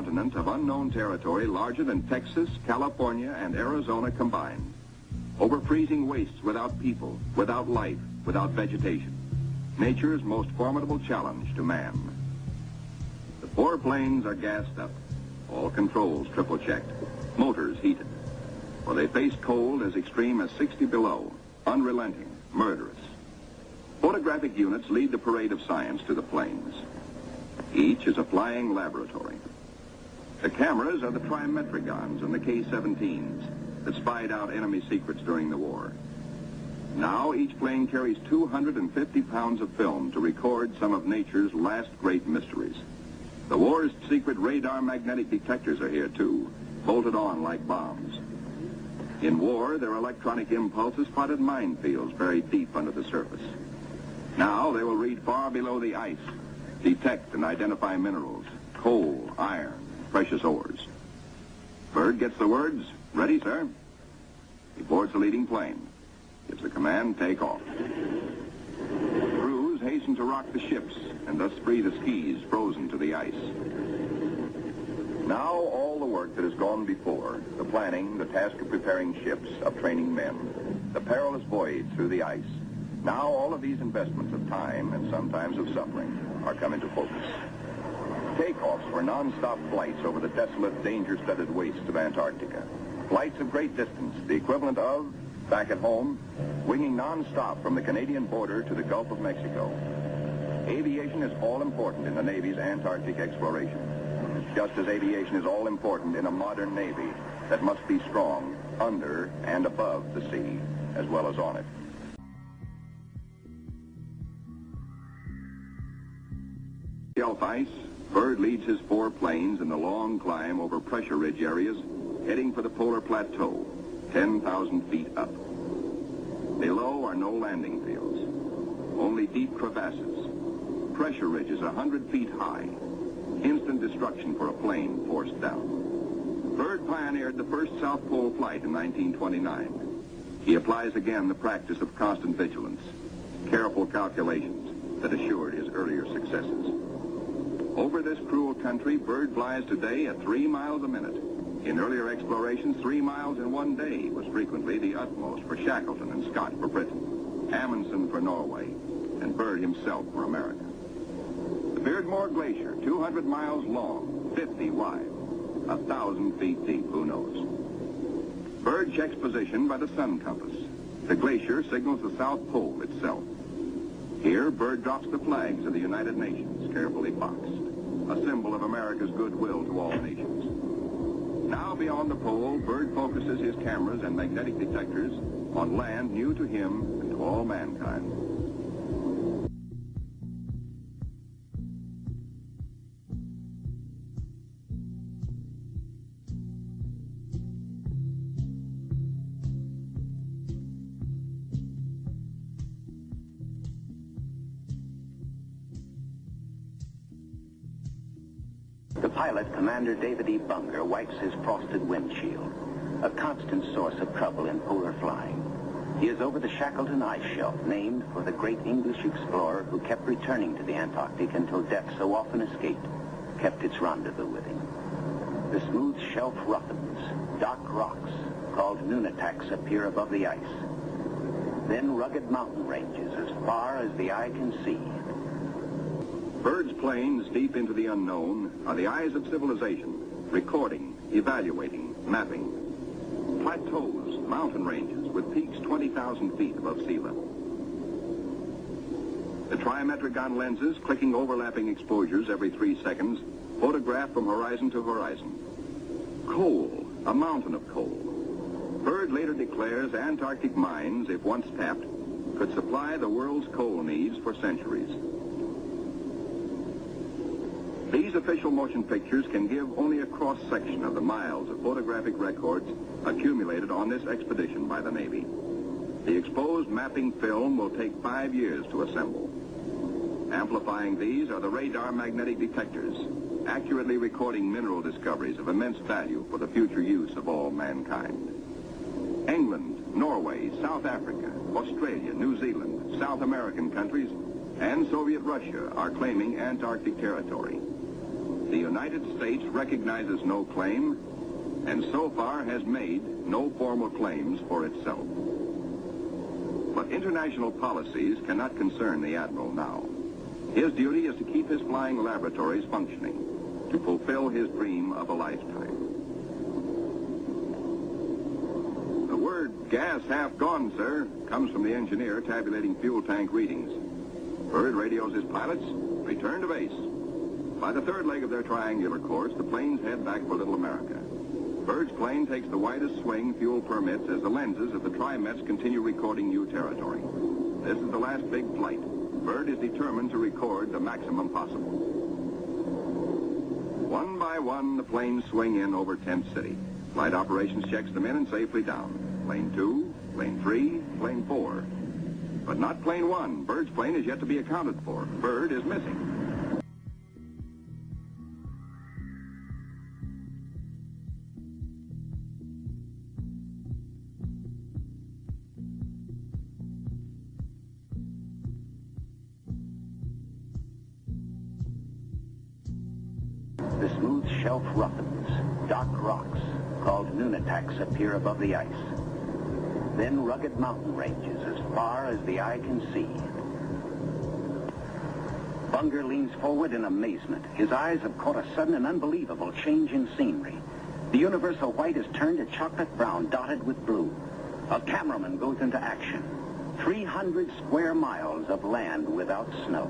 continent of unknown territory larger than Texas, California, and Arizona combined. Over freezing wastes without people, without life, without vegetation. Nature's most formidable challenge to man. The 4 planes are gassed up. All controls triple-checked. Motors heated. For they face cold as extreme as 60 below. Unrelenting, murderous. Photographic units lead the parade of science to the planes. Each is a flying laboratory. The cameras are the trimetricons and the K-17s that spied out enemy secrets during the war. Now each plane carries 250 pounds of film to record some of nature's last great mysteries. The war's secret radar magnetic detectors are here too, bolted on like bombs. In war, their electronic impulses spotted minefields buried deep under the surface. Now they will read far below the ice, detect and identify minerals, coal, iron, precious ores. Byrd gets the words, "Ready, sir." He boards the leading plane, gives the command, "Take off." Crews hasten to rock the ships and thus free the skis frozen to the ice. Now all the work that has gone before, the planning, the task of preparing ships, of training men, the perilous voyage through the ice, now all of these investments of time and sometimes of suffering are come into focus. Takeoffs were non-stop flights over the desolate, danger-studded wastes of Antarctica. Flights of great distance, the equivalent of, back at home, winging non-stop from the Canadian border to the Gulf of Mexico. Aviation is all important in the Navy's Antarctic exploration, just as aviation is all important in a modern Navy that must be strong under and above the sea, as well as on it. Shelf ice, Byrd leads his 4 planes in the long climb over pressure ridge areas, heading for the polar plateau, 10,000 feet up. Below are no landing fields, only deep crevasses, pressure ridges 100 feet high, instant destruction for a plane forced down. Byrd pioneered the first South Pole flight in 1929. He applies again the practice of constant vigilance, careful calculations that assured his earlier successes. Over this cruel country, Byrd flies today at 3 miles a minute. In earlier explorations, 3 miles in one day was frequently the utmost for Shackleton and Scott for Britain, Amundsen for Norway, and Byrd himself for America. The Beardmore Glacier, 200 miles long, 50 wide, 1,000 feet deep, who knows. Byrd checks position by the sun compass. The glacier signals the South Pole itself. Here, Byrd drops the flags of the United Nations, carefully boxed, a symbol of America's goodwill to all nations. Now beyond the pole, Byrd focuses his cameras and magnetic detectors on land new to him and to all mankind. The pilot, Commander David E. Bunger, wipes his frosted windshield, a constant source of trouble in polar flying. He is over the Shackleton ice shelf, named for the great English explorer who kept returning to the Antarctic until death, so often escaped, kept its rendezvous with him. The smooth shelf roughens. Dark rocks, called nunataks, appear above the ice. Then rugged mountain ranges as far as the eye can see. Byrd's planes, deep into the unknown, are the eyes of civilization, recording, evaluating, mapping. Plateaus, mountain ranges, with peaks 20,000 feet above sea level. The trimetricon lenses, clicking overlapping exposures every 3 seconds, photograph from horizon to horizon. Coal, a mountain of coal. Byrd later declares Antarctic mines, if once tapped, could supply the world's coal needs for centuries. These official motion pictures can give only a cross-section of the miles of photographic records accumulated on this expedition by the Navy. The exposed mapping film will take 5 years to assemble. Amplifying these are the radar magnetic detectors, accurately recording mineral discoveries of immense value for the future use of all mankind. England, Norway, South Africa, Australia, New Zealand, South American countries, and Soviet Russia are claiming Antarctic territory. The United States recognizes no claim, and so far has made no formal claims for itself. But international policies cannot concern the Admiral now. His duty is to keep his flying laboratories functioning, to fulfill his dream of a lifetime. The word "gas half gone, sir," comes from the engineer tabulating fuel tank readings. Byrd radios his pilots, return to base. By the third leg of their triangular course, the planes head back for Little America. Byrd's plane takes the widest swing fuel permits as the lenses of the Trimets continue recording new territory. This is the last big flight. Byrd is determined to record the maximum possible. One by one, the planes swing in over Tent City. Flight operations checks them in and safely down. Plane 2, plane 3, plane 4. But not plane 1. Byrd's plane is yet to be accounted for. Byrd is missing. The smooth shelf roughens. Dark rocks, called nunataks, appear above the ice. Then rugged mountain ranges as far as the eye can see. Bunger leans forward in amazement. His eyes have caught a sudden and unbelievable change in scenery. The universal white has turned to chocolate brown, dotted with blue. A cameraman goes into action. 300 square miles of land without snow.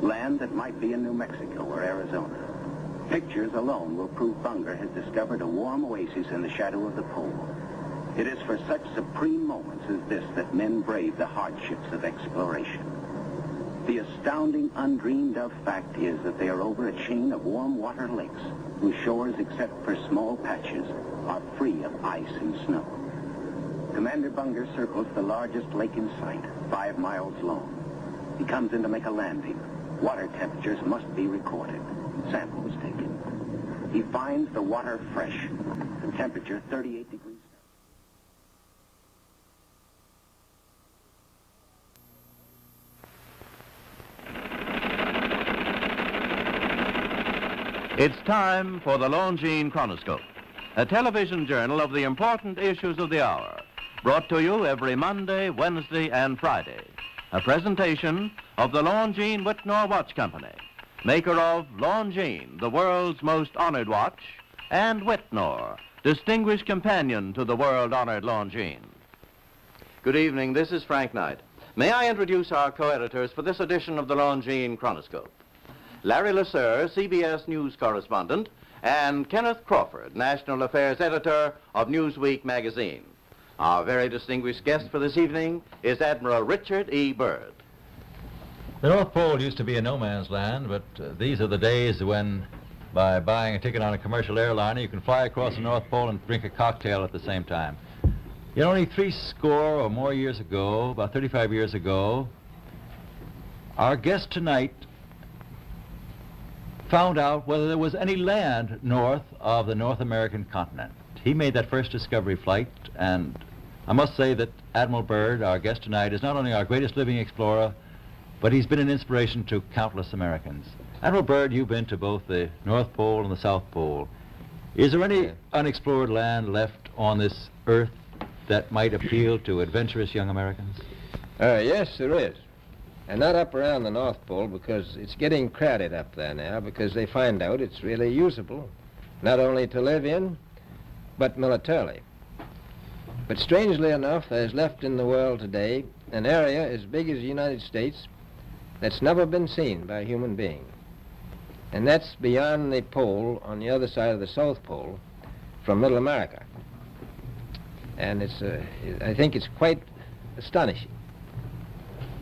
Land that might be in New Mexico or Arizona. Pictures alone will prove Bunger has discovered a warm oasis in the shadow of the pole. It is for such supreme moments as this that men brave the hardships of exploration. The astounding, undreamed of fact is that they are over a chain of warm water lakes whose shores, except for small patches, are free of ice and snow. Commander Bunger circles the largest lake in sight, 5 miles long. He comes in to make a landing. Water temperatures must be recorded. Samples taken. He finds the water fresh. The temperature 38 degrees. It's time for the Longines Chronoscope, a television journal of the important issues of the hour, brought to you every Monday, Wednesday, and Friday. A presentation of the Longines Whitnor Watch Company, maker of Longines, the world's most honored watch, and Whitnor, distinguished companion to the world-honored Longines. Good evening, this is Frank Knight. May I introduce our co-editors for this edition of the Longines Chronoscope? Larry Lasser, CBS News correspondent, and Kenneth Crawford, National Affairs Editor of Newsweek magazine. Our very distinguished guest for this evening is Admiral Richard E. Byrd. The North Pole used to be a no-man's land, but these are the days when, by buying a ticket on a commercial airliner, you can fly across the North Pole and drink a cocktail at the same time. Yet only 60 or more years ago, about 35 years ago, our guest tonight found out whether there was any land north of the North American continent. He made that first discovery flight, and I must say that Admiral Byrd, our guest tonight, is not only our greatest living explorer, but he's been an inspiration to countless Americans. Admiral Byrd, you've been to both the North Pole and the South Pole. Is there any unexplored land left on this earth that might appeal to adventurous young Americans? Yes, there is. And not up around the North Pole, because it's getting crowded up there now, because they find out it's really usable, not only to live in, but militarily. But strangely enough, there's left in the world today an area as big as the United States that's never been seen by a human being. And that's beyond the pole on the other side of the South Pole from Middle America. And I think it's quite astonishing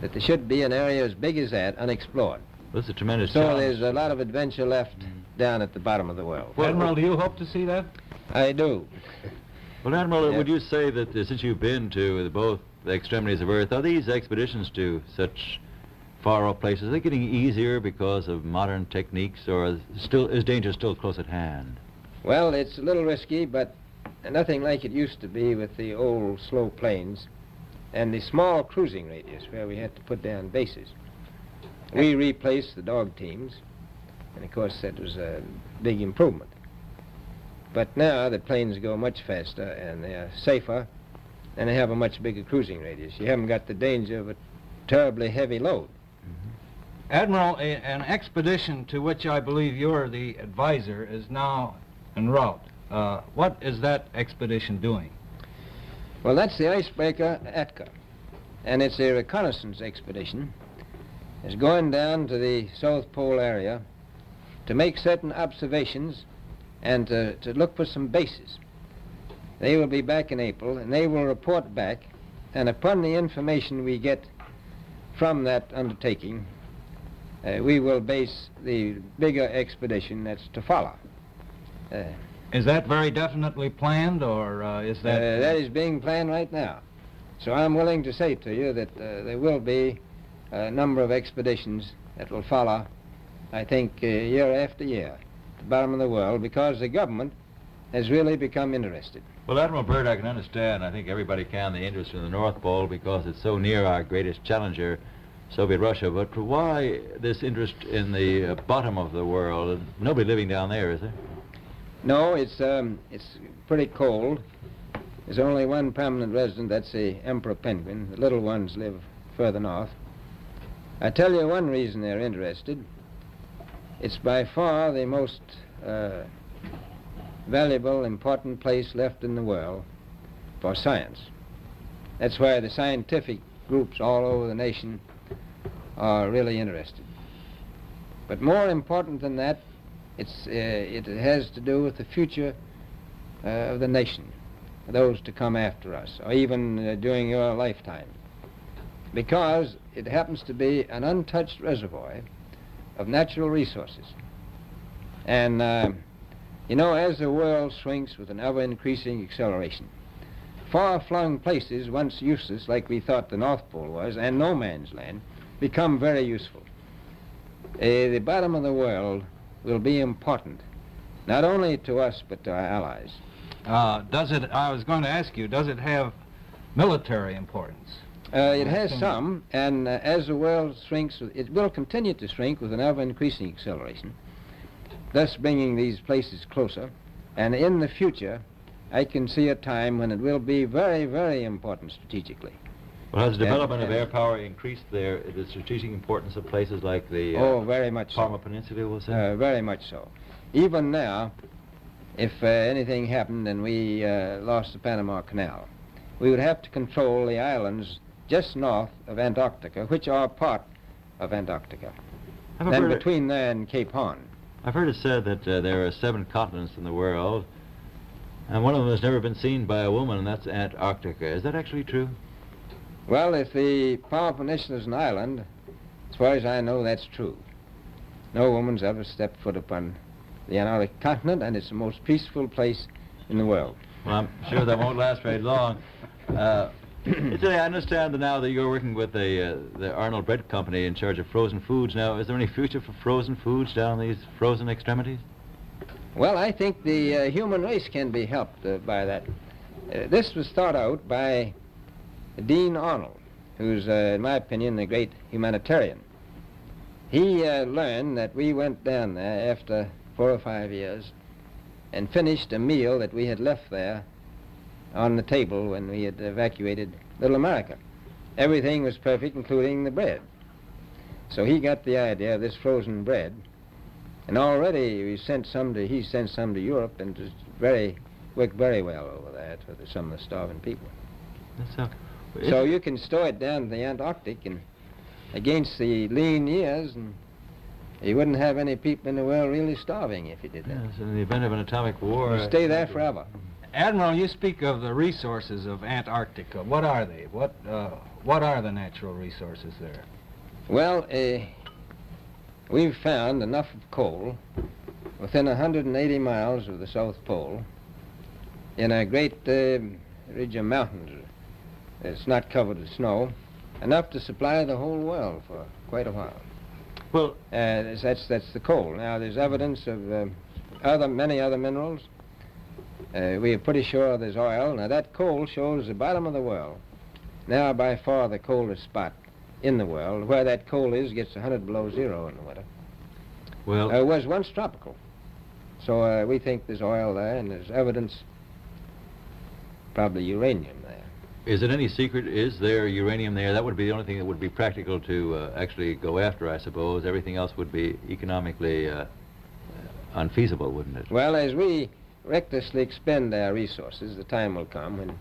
that there should be an area as big as that unexplored. This is a tremendous So challenge. there's a lot of adventure left down at the bottom of the world. Well, Admiral, do you hope to see that? I do. Well, Admiral, Yeah. would you say that since you've been to both the extremities of Earth, are these expeditions to such far-off places, are they getting easier because of modern techniques, or is danger still close at hand? Well, it's a little risky, but nothing like it used to be with the old slow planes and the small cruising radius where we had to put down bases. We replaced the dog teams, And of course that was a big improvement. But now the planes go much faster and they are safer and they have a much bigger cruising radius. You haven't got the danger of a terribly heavy load. Admiral, an expedition to which I believe you're the advisor is now en route. What is that expedition doing? Well, that's the icebreaker Atka, and it's a reconnaissance expedition. It's going down to the South Pole area to make certain observations and to look for some bases. They will be back in April, and they will report back, and upon the information we get from that undertaking, we will base the bigger expedition that's to follow. Is that very definitely planned, or is that... That is being planned right now. So I'm willing to say to you that there will be a number of expeditions that will follow, I think, year after year, at the bottom of the world, because the government has really become interested. Well, Admiral Byrd, I can understand, I think everybody can, the interest in the North Pole because it's so near our greatest challenger, Soviet Russia, but why this interest in the bottom of the world? Nobody living down there, is there? No, it's pretty cold. There's only one permanent resident, that's the emperor penguin. The little ones live further north. I tell you one reason they're interested. It's by far the most valuable, important place left in the world for science. That's why the scientific groups all over the nation are really interested. But more important than that, it has to do with the future of the nation, those to come after us, or even during your lifetime, because it happens to be an untouched reservoir of natural resources. And you know, as the world shrinks with an ever-increasing acceleration, far-flung places once useless, like we thought the North Pole was, and no man's land, become very useful. The bottom of the world will be important, not only to us, but to our allies. I was going to ask you, does it have military importance? It has some, and as the world shrinks, it will continue to shrink with an ever-increasing acceleration, thus bringing these places closer. And in the future, I can see a time when it will be very, very important strategically. Well, has the development of air power increased the strategic importance of places like the very much Parma so. Peninsula, we'll say? Very much so. Even now, if anything happened and we lost the Panama Canal, we would have to control the islands just north of Antarctica, which are part of Antarctica, then between there and Cape Horn. I've heard it said that there are 7 continents in the world, and one of them has never been seen by a woman, and that's Antarctica. Is that actually true? Well, if the Parma Peninsula is an island, as far as I know, that's true. No woman's ever stepped foot upon the Antarctic continent, and it's the most peaceful place in the world. Well, I'm sure that won't last very long. I understand now that you're working with the Arnold Bread Company in charge of frozen foods. Now, is there any future for frozen foods down these frozen extremities? Well, I think the human race can be helped by that. This was thought out by Dean Arnold, who's, in my opinion, a great humanitarian. He learned that we went down there after 4 or 5 years and finished a meal that we had left there on the table when we had evacuated Little America. Everything was perfect, including the bread. So he got the idea of this frozen bread, and already he sent some to Europe, and it worked very well over there for some of the starving people. So you can store it down in the Antarctic and against the lean years, and you wouldn't have any people in the world really starving if you did that. Yes, in the event of an atomic war... You'd stay there forever. Admiral, you speak of the resources of Antarctica. What are they? What are the natural resources there? Well, we've found enough of coal within 180 miles of the South Pole in a great ridge of mountains. It's not covered with snow, enough to supply the whole world for quite a while. Well, that's the coal. Now, there's evidence of many other minerals. We are pretty sure there's oil. Now, that coal shows the bottom of the world. Now, by far the coldest spot in the world. Where that coal is gets 100 below zero in the winter. Well, was once tropical. So we think there's oil there, and there's evidence, probably uranium there. Is it any secret? Is there uranium there? That would be the only thing that would be practical to actually go after, I suppose. Everything else would be economically unfeasible, wouldn't it? Well, as we recklessly expend our resources, the time will come when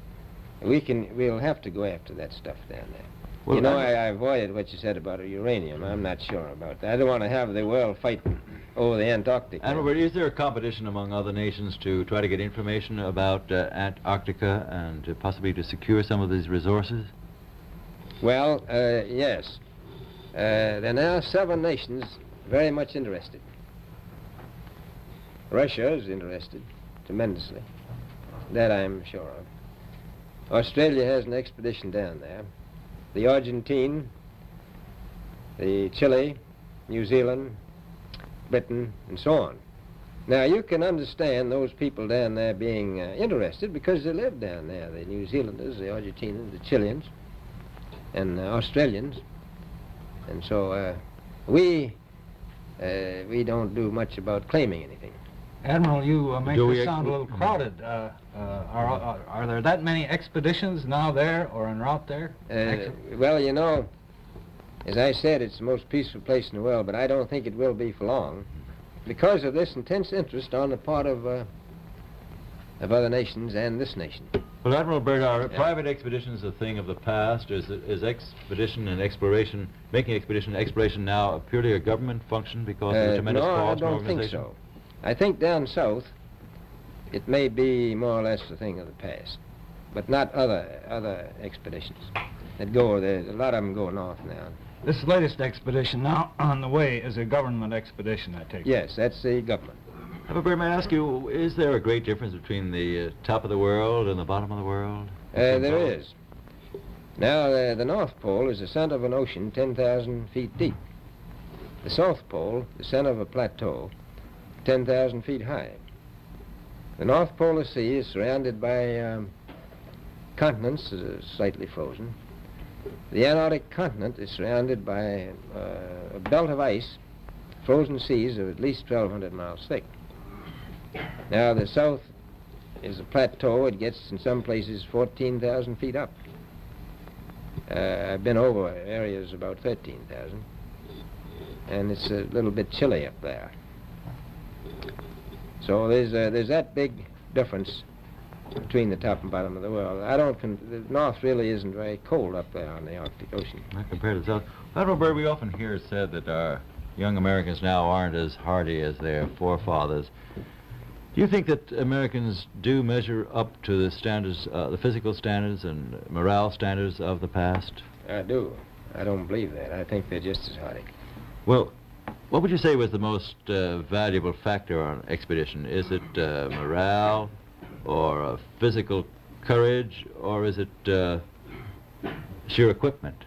we'll have to go after that stuff down there. Well, you know, I avoided what you said about uranium. I'm not sure about that. I don't want to have the world fighting over the Antarctica. Admiral Byrd, is there a competition among other nations to try to get information about Antarctica and possibly to secure some of these resources? Well, yes. There are now 7 nations very much interested. Russia is interested tremendously. That I'm sure of. Australia has an expedition down there. The Argentine, the Chile, New Zealand, Britain, and so on. Now, you can understand those people down there being interested because they live down there. The New Zealanders, the Argentinians, the Chileans, and Australians. And so we don't do much about claiming anything. Admiral, you make this sound a little crowded. Are there that many expeditions now there or en route there? Well, you know, as I said, it's the most peaceful place in the world, but I don't think it will be for long because of this intense interest on the part of other nations and this nation. Well, Admiral Byrd, are private expeditions a thing of the past? Is expedition and exploration, making expedition and exploration now purely a government function because of the tremendous cost and organization? No, I don't think so. I think down south it may be more or less a thing of the past, but not other expeditions that go there. A lot of them go north now. This latest expedition now on the way is a government expedition, I take it. Yes, that's the government. Admiral Byrd, may I ask you, is there a great difference between the top of the world and the bottom of the world? There is. Now, the North Pole is the center of an ocean 10,000 feet deep. The South Pole, the center of a plateau, 10,000 feet high. The North Polar Sea is surrounded by continents slightly frozen. The Antarctic continent is surrounded by a belt of ice, frozen seas of at least 1,200 miles thick. Now, the south is a plateau. It gets, in some places, 14,000 feet up. I've been over areas about 13,000, and it's a little bit chilly up there. So there's that big difference between the top and bottom of the world. The North really isn't very cold up there on the Arctic Ocean. Not compared to the South. Admiral Byrd, we often hear it said that our young Americans now aren't as hardy as their forefathers. Do you think that Americans do measure up to the standards, the physical standards and morale standards of the past? I do. I don't believe that. I think they're just as hardy. Well, what would you say was the most valuable factor on expedition? Is it morale, or physical courage, or is it sheer equipment?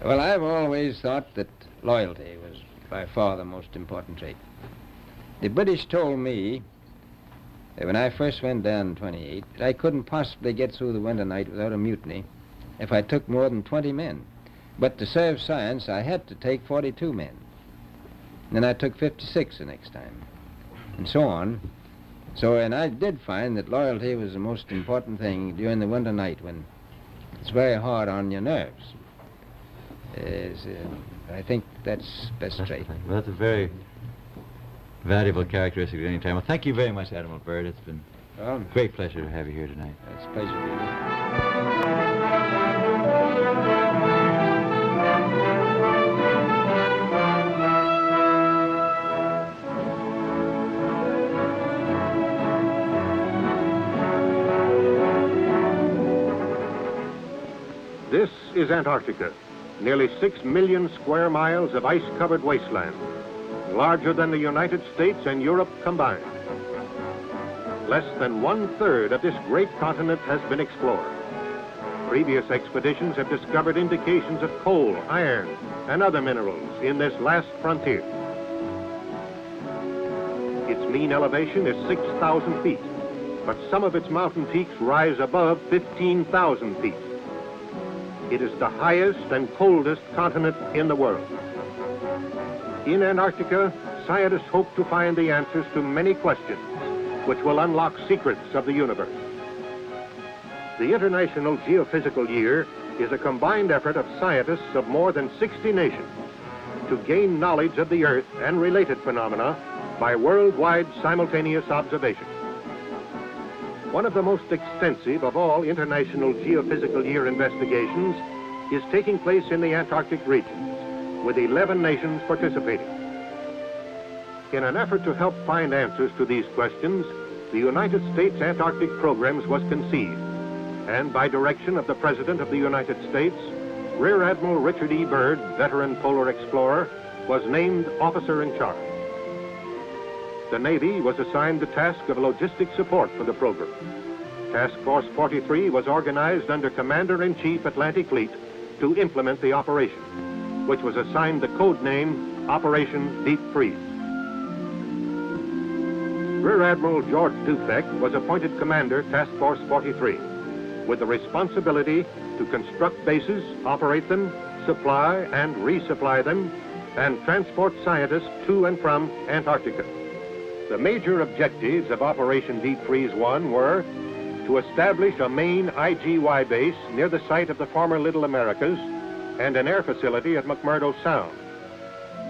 Well, I've always thought that loyalty was by far the most important trait. The British told me that when I first went down in 28, that I couldn't possibly get through the winter night without a mutiny if I took more than 20 men. But to serve science, I had to take 42 men. Then I took 56 the next time, and so on. And I did find that loyalty was the most important thing during the winter night when it's very hard on your nerves. I think that's best trait. Well, that's a very valuable characteristic at any time. Well, thank you very much, Admiral Byrd. It's been a great pleasure to have you here tonight. It's a pleasure being here. This is Antarctica, nearly 6 million square miles of ice-covered wasteland, larger than the United States and Europe combined. Less than 1/3 of this great continent has been explored. Previous expeditions have discovered indications of coal, iron, and other minerals in this last frontier. Its mean elevation is 6,000 feet, but some of its mountain peaks rise above 15,000 feet. It is the highest and coldest continent in the world. In Antarctica, scientists hope to find the answers to many questions which will unlock secrets of the universe. The International Geophysical Year is a combined effort of scientists of more than 60 nations to gain knowledge of the Earth and related phenomena by worldwide simultaneous observation. One of the most extensive of all International Geophysical Year investigations is taking place in the Antarctic regions, with 11 nations participating. In an effort to help find answers to these questions, the United States Antarctic Programs was conceived, and by direction of the President of the United States, Rear Admiral Richard E. Byrd, veteran polar explorer, was named officer in charge. The Navy was assigned the task of logistic support for the program. Task Force 43 was organized under Commander-in-Chief Atlantic Fleet to implement the operation, which was assigned the code name Operation Deep Freeze. Rear Admiral George Dufek was appointed Commander Task Force 43, with the responsibility to construct bases, operate them, supply and resupply them, and transport scientists to and from Antarctica. The major objectives of Operation Deep Freeze 1 were to establish a main IGY base near the site of the former Little Americas and an air facility at McMurdo Sound,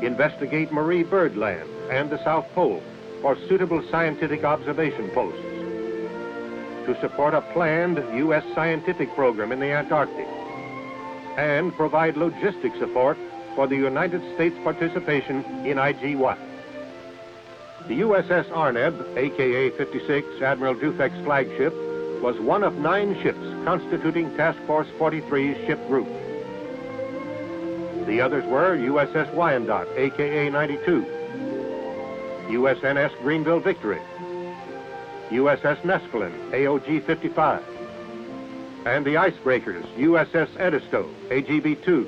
investigate Marie Byrd Land and the South Pole for suitable scientific observation posts, to support a planned U.S. scientific program in the Antarctic, and provide logistic support for the United States participation in IGY. The USS Arneb, aka 56, Admiral Dufek's flagship, was one of 9 ships constituting Task Force 43's ship group. The others were USS Wyandotte, aka 92, USNS Greenville Victory, USS Neskelen, AOG 55, and the icebreakers USS Edisto, AGB 2,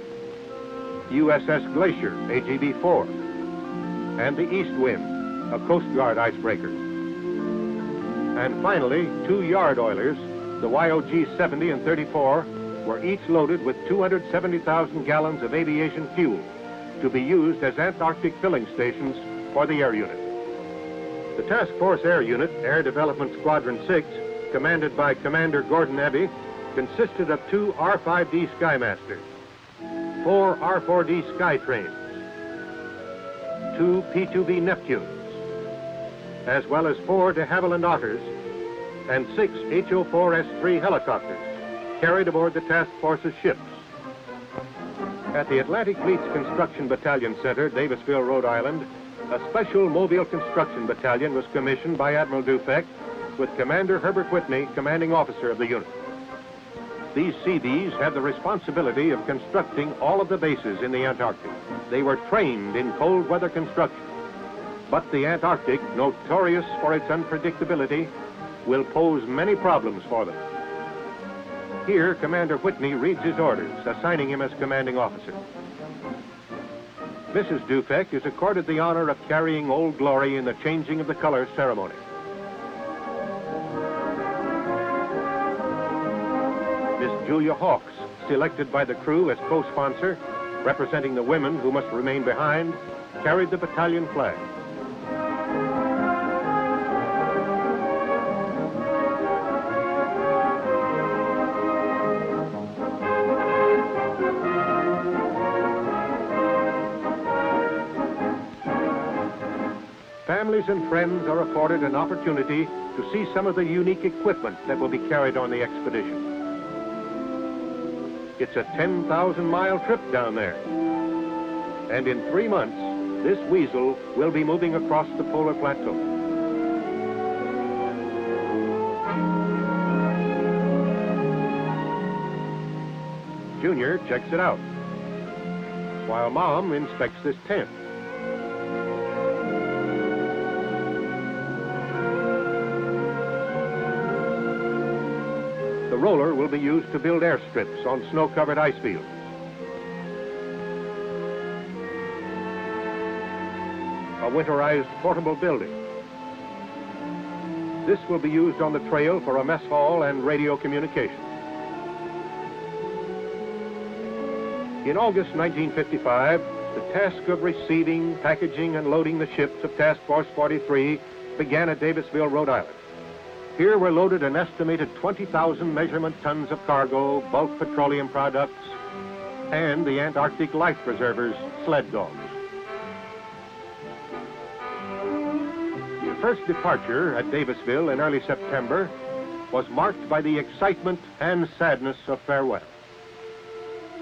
USS Glacier, AGB 4, and the East Wind, a Coast Guard icebreaker. And finally, 2 yard oilers, the YOG 70 and 34, were each loaded with 270,000 gallons of aviation fuel to be used as Antarctic filling stations for the air unit. The Task Force Air Unit, Air Development Squadron 6, commanded by Commander Gordon Eby, consisted of 2 R-5D Skymasters, 4 R-4D Skytrains, 2 P-2B Neptunes, as well as 4 de Havilland Otters and 6 HO-4S-3 helicopters carried aboard the task force's ships. At the Atlantic Fleet's Construction Battalion Center, Davisville, Rhode Island, a special mobile construction battalion was commissioned by Admiral Dufek, with Commander Herbert Whitney, commanding officer of the unit. These Seabees had the responsibility of constructing all of the bases in the Antarctic. They were trained in cold weather construction. But the Antarctic, notorious for its unpredictability, will pose many problems for them. Here, Commander Whitney reads his orders, assigning him as commanding officer. Mrs. Dufek is accorded the honor of carrying Old Glory in the changing of the colors ceremony. Miss Julia Hawks, selected by the crew as co-sponsor, representing the women who must remain behind, carried the battalion flag. Families and friends are afforded an opportunity to see some of the unique equipment that will be carried on the expedition. It's a 10,000-mile trip down there. And in 3 months, this weasel will be moving across the polar plateau. Junior checks it out, while Mom inspects this tent. The roller will be used to build airstrips on snow-covered ice fields. A winterized portable building. This will be used on the trail for a mess hall and radio communication. In August 1955, the task of receiving, packaging, and loading the ships of Task Force 43 began at Davisville, Rhode Island. Here were loaded an estimated 20,000 measurement tons of cargo, bulk petroleum products, and the Antarctic life preservers, sled dogs. The first departure at Davisville in early September was marked by the excitement and sadness of farewell.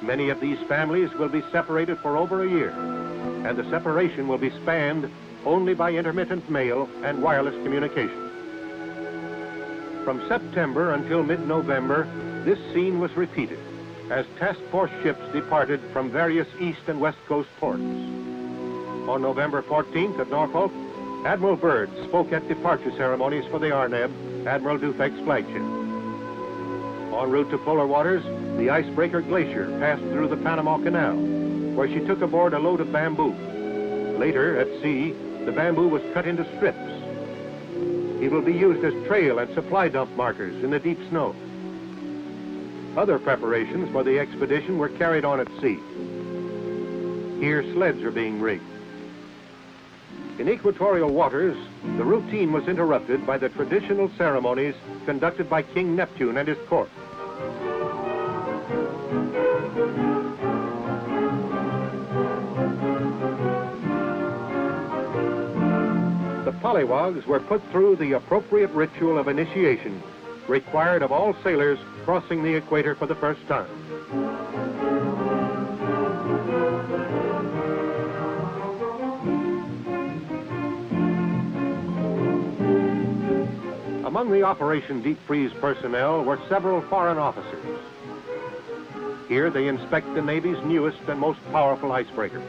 Many of these families will be separated for over a year, and the separation will be spanned only by intermittent mail and wireless communication. From September until mid-November, this scene was repeated as task force ships departed from various east and west coast ports. On November 14th at Norfolk, Admiral Byrd spoke at departure ceremonies for the Arneb, Admiral Dufek's flagship. En route to polar waters, the icebreaker Glacier passed through the Panama Canal, where she took aboard a load of bamboo. Later, at sea, the bamboo was cut into strips. It will be used as trail and supply dump markers in the deep snow. Other preparations for the expedition were carried on at sea. Here, sleds are being rigged. In equatorial waters, the routine was interrupted by the traditional ceremonies conducted by King Neptune and his court. The pollywogs were put through the appropriate ritual of initiation required of all sailors crossing the equator for the first time. Among the Operation Deep Freeze personnel were several foreign officers. Here they inspect the Navy's newest and most powerful icebreaker.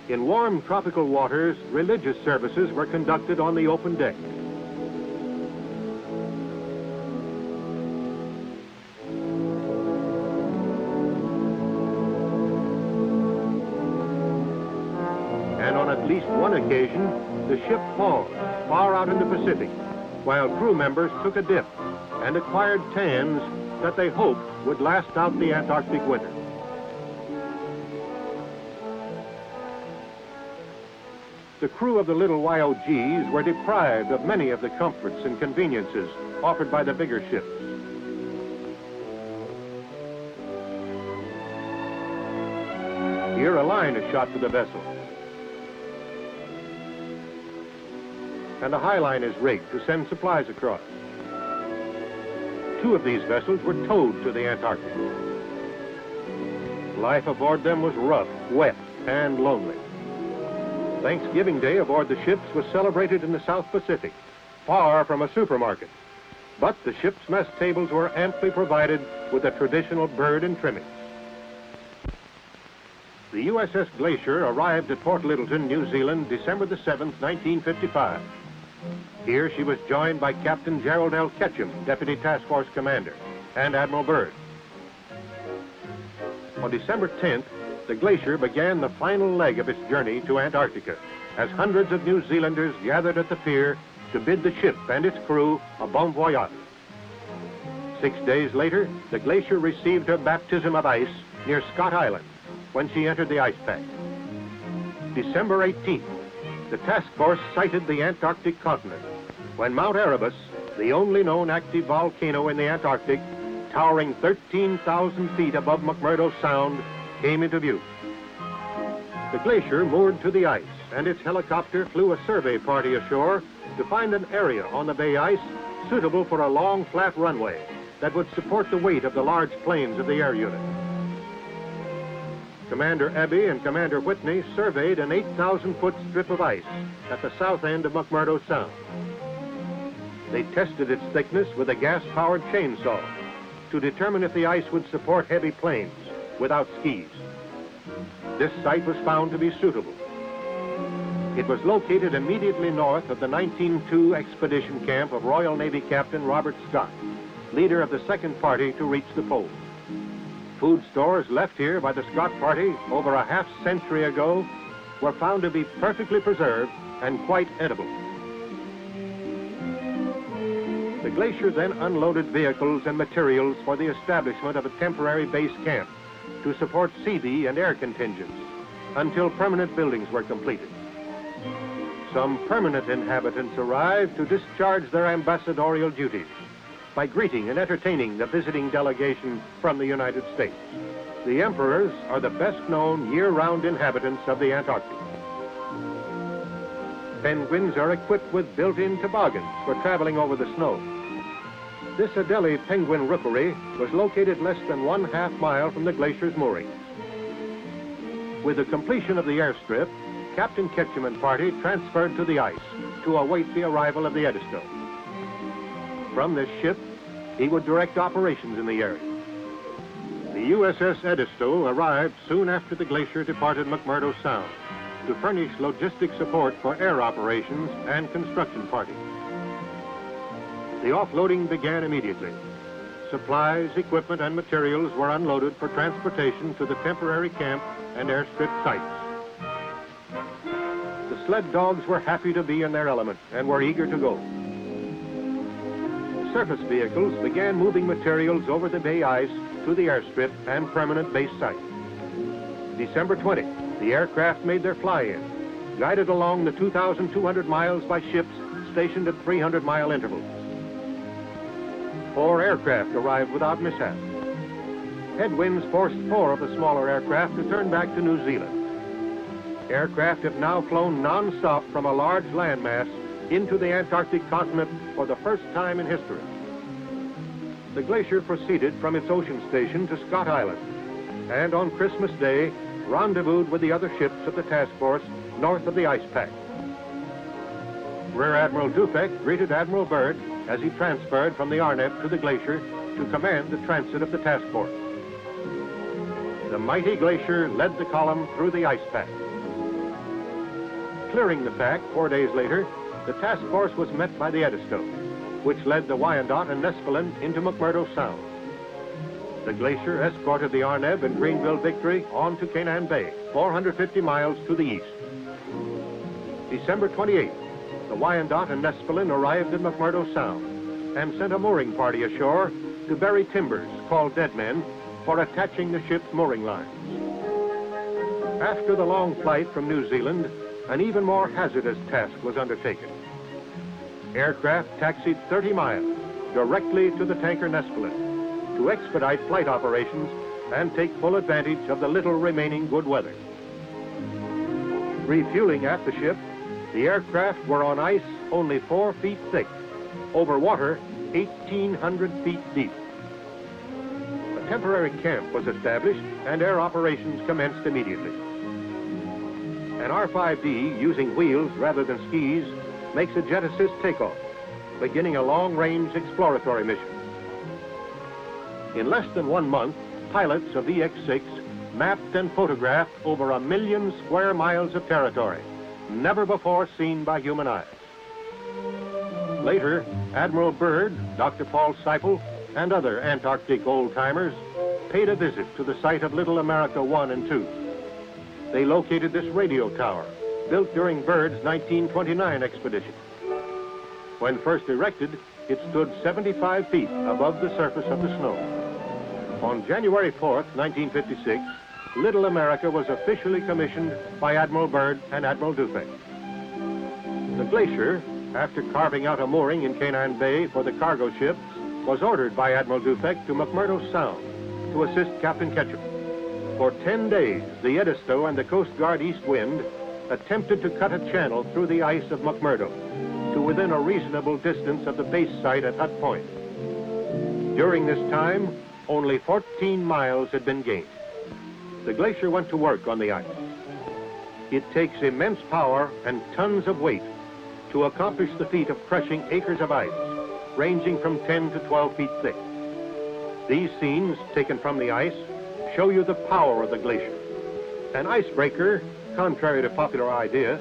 In warm tropical waters, religious services were conducted on the open deck. And on at least one occasion, the ship paused far out in the Pacific, while crew members took a dip and acquired tans that they hoped would last out the Antarctic winter. The crew of the little YOGs were deprived of many of the comforts and conveniences offered by the bigger ships. Here a line is shot to the vessel, and a high line is rigged to send supplies across. Two of these vessels were towed to the Antarctic. Life aboard them was rough, wet, and lonely. Thanksgiving Day aboard the ships was celebrated in the South Pacific, far from a supermarket. But the ship's mess tables were amply provided with the traditional bird and trimmings. The USS Glacier arrived at Port Lyttelton, New Zealand, December the 7th, 1955. Here she was joined by Captain Gerald L. Ketchum, Deputy Task Force Commander, and Admiral Byrd. On December 10th, the Glacier began the final leg of its journey to Antarctica, as hundreds of New Zealanders gathered at the pier to bid the ship and its crew a bon voyage. 6 days later, the Glacier received her baptism of ice near Scott Island, when she entered the ice pack. December 18th, the task force sighted the Antarctic continent, when Mount Erebus, the only known active volcano in the Antarctic, towering 13,000 feet above McMurdo Sound, came into view. The Glacier moored to the ice, and its helicopter flew a survey party ashore to find an area on the bay ice suitable for a long, flat runway that would support the weight of the large planes of the air unit. Commander Abbey and Commander Whitney surveyed an 8,000-foot strip of ice at the south end of McMurdo Sound. They tested its thickness with a gas-powered chainsaw to determine if the ice would support heavy planes without skis. This site was found to be suitable. It was located immediately north of the 1902 expedition camp of Royal Navy Captain Robert Scott, leader of the second party to reach the pole. Food stores left here by the Scott party over a half-century ago were found to be perfectly preserved and quite edible. The glacier then unloaded vehicles and materials for the establishment of a temporary base camp to support Seabee and air contingents until permanent buildings were completed. Some permanent inhabitants arrived to discharge their ambassadorial duties by greeting and entertaining the visiting delegation from the United States. The emperors are the best-known year-round inhabitants of the Antarctic. Penguins are equipped with built-in toboggans for traveling over the snow. This Adelie penguin rookery was located less than 1/2 mile from the glacier's moorings. With the completion of the airstrip, Captain Ketchum and party transferred to the ice to await the arrival of the Edisto. From this ship, he would direct operations in the area. The USS Edisto arrived soon after the glacier departed McMurdo Sound to furnish logistic support for air operations and construction parties. The offloading began immediately. Supplies, equipment, and materials were unloaded for transportation to the temporary camp and airstrip sites. The sled dogs were happy to be in their element and were eager to go. Surface vehicles began moving materials over the bay ice to the airstrip and permanent base site. December 20, the aircraft made their fly-in, guided along the 2,200 miles by ships stationed at 300-mile intervals. 4 aircraft arrived without mishap. Headwinds forced 4 of the smaller aircraft to turn back to New Zealand. Aircraft have now flown non-stop from a large landmass into the Antarctic continent for the first time in history. The glacier proceeded from its ocean station to Scott Island, and on Christmas Day, rendezvoused with the other ships of the task force north of the ice pack. Rear Admiral Dufek greeted Admiral Byrd as he transferred from the Arnett to the glacier to command the transit of the task force. The mighty glacier led the column through the ice pack. Clearing the pack 4 days later, the task force was met by the Edisto, which led the Wyandotte and Nespelin into McMurdo Sound. The glacier escorted the Arneb and Greenville Victory on to Canaan Bay, 450 miles to the east. December 28th, the Wyandotte and Nespelin arrived at McMurdo Sound and sent a mooring party ashore to bury timbers, called dead men, for attaching the ship's mooring lines. After the long flight from New Zealand, an even more hazardous task was undertaken. Aircraft taxied 30 miles directly to the tanker Nespelin to expedite flight operations and take full advantage of the little remaining good weather. Refueling at the ship, the aircraft were on ice only 4 feet thick, over water 1,800 feet deep. A temporary camp was established and air operations commenced immediately. An R-5D using wheels rather than skis makes a jet assist takeoff, beginning a long-range exploratory mission. In less than 1 month, pilots of EX-6 mapped and photographed over 1 million square miles of territory, never before seen by human eyes. Later, Admiral Byrd, Dr. Paul Seipel, and other Antarctic old-timers paid a visit to the site of Little America 1 and 2. They located this radio tower, built during Byrd's 1929 expedition. When first erected, it stood 75 feet above the surface of the snow. On January 4th, 1956, Little America was officially commissioned by Admiral Byrd and Admiral Dufek. The glacier, after carving out a mooring in Canaan Bay for the cargo ships, was ordered by Admiral Dufek to McMurdo Sound to assist Captain Ketchum. For 10 days, the Edisto and the Coast Guard East Wind attempted to cut a channel through the ice of McMurdo to within a reasonable distance of the base site at Hut Point. During this time, only 14 miles had been gained. The glacier went to work on the ice. It takes immense power and tons of weight to accomplish the feat of crushing acres of ice, ranging from 10 to 12 feet thick. These scenes, taken from the ice, show you the power of the glacier. An icebreaker, contrary to popular idea,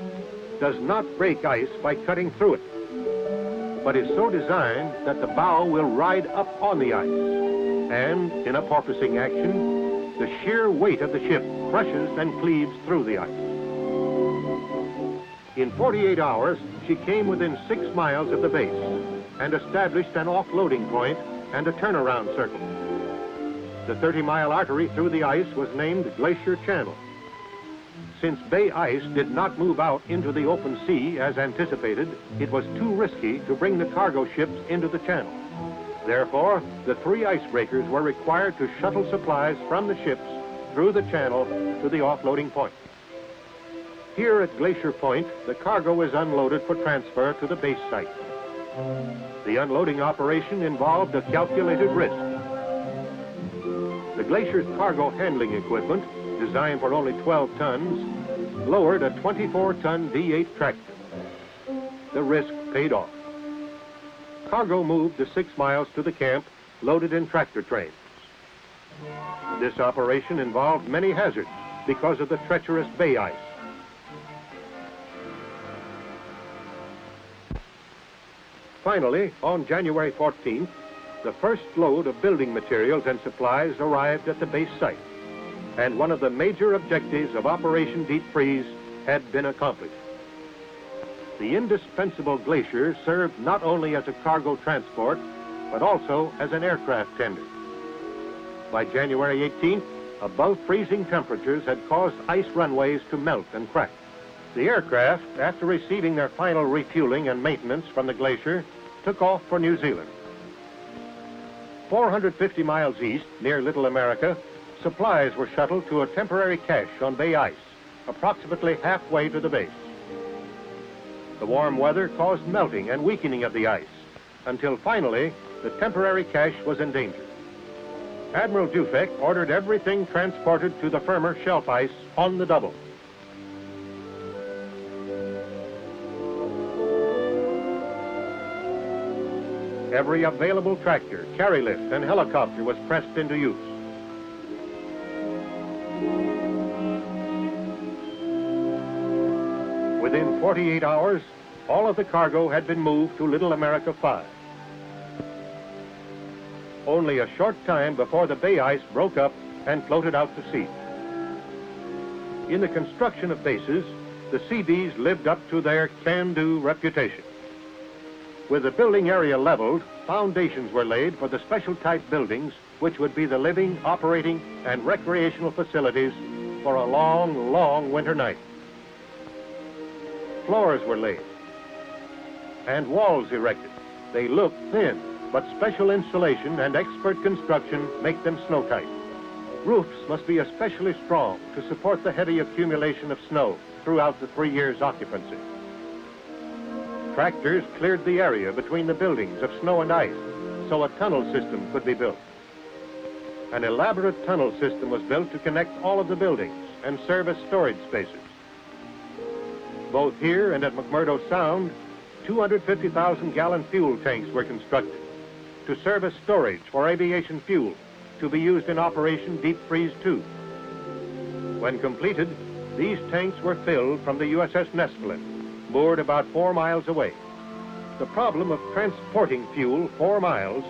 does not break ice by cutting through it, but is so designed that the bow will ride up on the ice, and in a porpoising action, the sheer weight of the ship crushes and cleaves through the ice. In 48 hours, she came within 6 miles of the base and established an offloading point and a turnaround circle. The 30-mile artery through the ice was named Glacier Channel. Since bay ice did not move out into the open sea as anticipated, it was too risky to bring the cargo ships into the channel. Therefore, the 3 icebreakers were required to shuttle supplies from the ships through the channel to the offloading point. Here at Glacier Point, the cargo is unloaded for transfer to the base site. The unloading operation involved a calculated risk. The Glacier's cargo handling equipment, designed for only 12 tons, lowered a 24-ton D8 tractor. The risk paid off. Cargo moved the 6 miles to the camp, loaded in tractor trains. This operation involved many hazards because of the treacherous bay ice. Finally, on January 14th, the first load of building materials and supplies arrived at the base site, and one of the major objectives of Operation Deep Freeze had been accomplished. The indispensable Glacier served not only as a cargo transport, but also as an aircraft tender. By January 18th, above freezing temperatures had caused ice runways to melt and crack. The aircraft, after receiving their final refueling and maintenance from the Glacier, took off for New Zealand. 450 miles east, near Little America, supplies were shuttled to a temporary cache on bay ice, approximately halfway to the base. The warm weather caused melting and weakening of the ice, until finally the temporary cache was in danger. Admiral Dufek ordered everything transported to the firmer shelf ice on the double. Every available tractor, carry lift, and helicopter was pressed into use. Within 48 hours, all of the cargo had been moved to Little America 5. Only a short time before the bay ice broke up and floated out to sea. In the construction of bases, the Seabees lived up to their can-do reputation. With the building area leveled, foundations were laid for the special type buildings which would be the living, operating, and recreational facilities for a long, long winter night. Floors were laid and walls erected. They look thin, but special insulation and expert construction make them snow-tight. Roofs must be especially strong to support the heavy accumulation of snow throughout the 3 years' occupancy. Tractors cleared the area between the buildings of snow and ice so a tunnel system could be built. An elaborate tunnel system was built to connect all of the buildings and serve as storage spaces. Both here and at McMurdo Sound, 250,000-gallon fuel tanks were constructed to serve as storage for aviation fuel to be used in Operation Deep Freeze 2. When completed, these tanks were filled from the USS Nespelin, moored about 4 miles away. The problem of transporting fuel 4 miles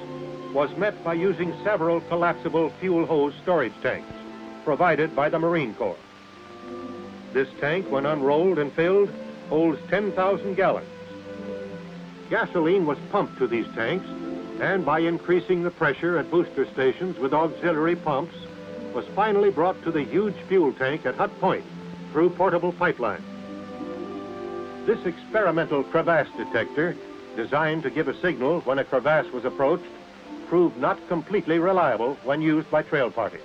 was met by using several collapsible fuel hose storage tanks provided by the Marine Corps. This tank, when unrolled and filled, holds 10,000 gallons. Gasoline was pumped to these tanks, and by increasing the pressure at booster stations with auxiliary pumps, was finally brought to the huge fuel tank at Hut Point through portable pipeline. This experimental crevasse detector, designed to give a signal when a crevasse was approached, proved not completely reliable when used by trail parties.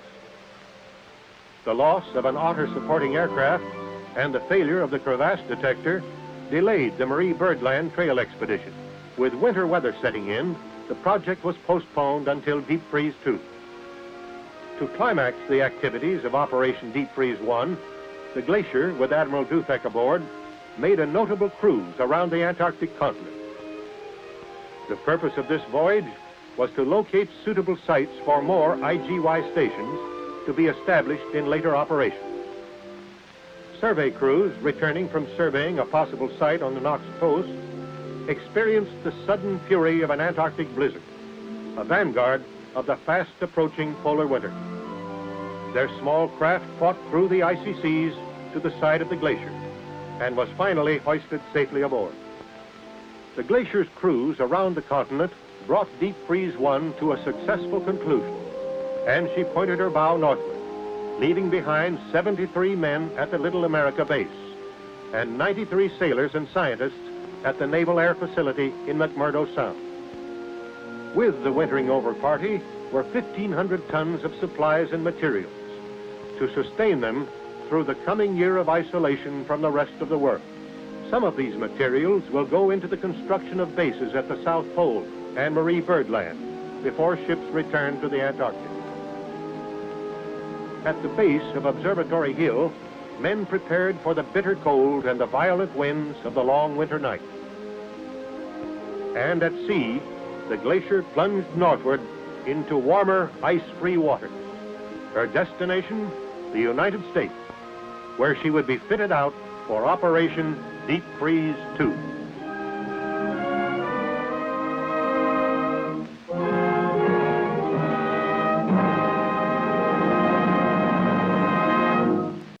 The loss of an otter-supporting aircraft and the failure of the crevasse detector delayed the Marie Birdland trail expedition. With winter weather setting in, the project was postponed until Deep Freeze 2. To climax the activities of Operation Deep Freeze 1, the Glacier, with Admiral Dufek aboard, made a notable cruise around the Antarctic continent. The purpose of this voyage was to locate suitable sites for more IGY stations to be established in later operations. Survey crews returning from surveying a possible site on the Knox Coast experienced the sudden fury of an Antarctic blizzard, a vanguard of the fast-approaching polar winter. Their small craft fought through the icy seas to the side of the glacier, and was finally hoisted safely aboard. The Glacier's cruise around the continent brought Deep Freeze 1 to a successful conclusion, and she pointed her bow northward, leaving behind 73 men at the Little America base and 93 sailors and scientists at the Naval Air Facility in McMurdo Sound. With the wintering over party were 1,500 tons of supplies and materials to sustain them through the coming year of isolation from the rest of the world. Some of these materials will go into the construction of bases at the South Pole and Marie Byrd Land before ships return to the Antarctic. At the base of Observatory Hill, men prepared for the bitter cold and the violent winds of the long winter night. And at sea, the Glacier plunged northward into warmer, ice-free waters. Her destination, the United States, where she would be fitted out for Operation Deep Freeze 2.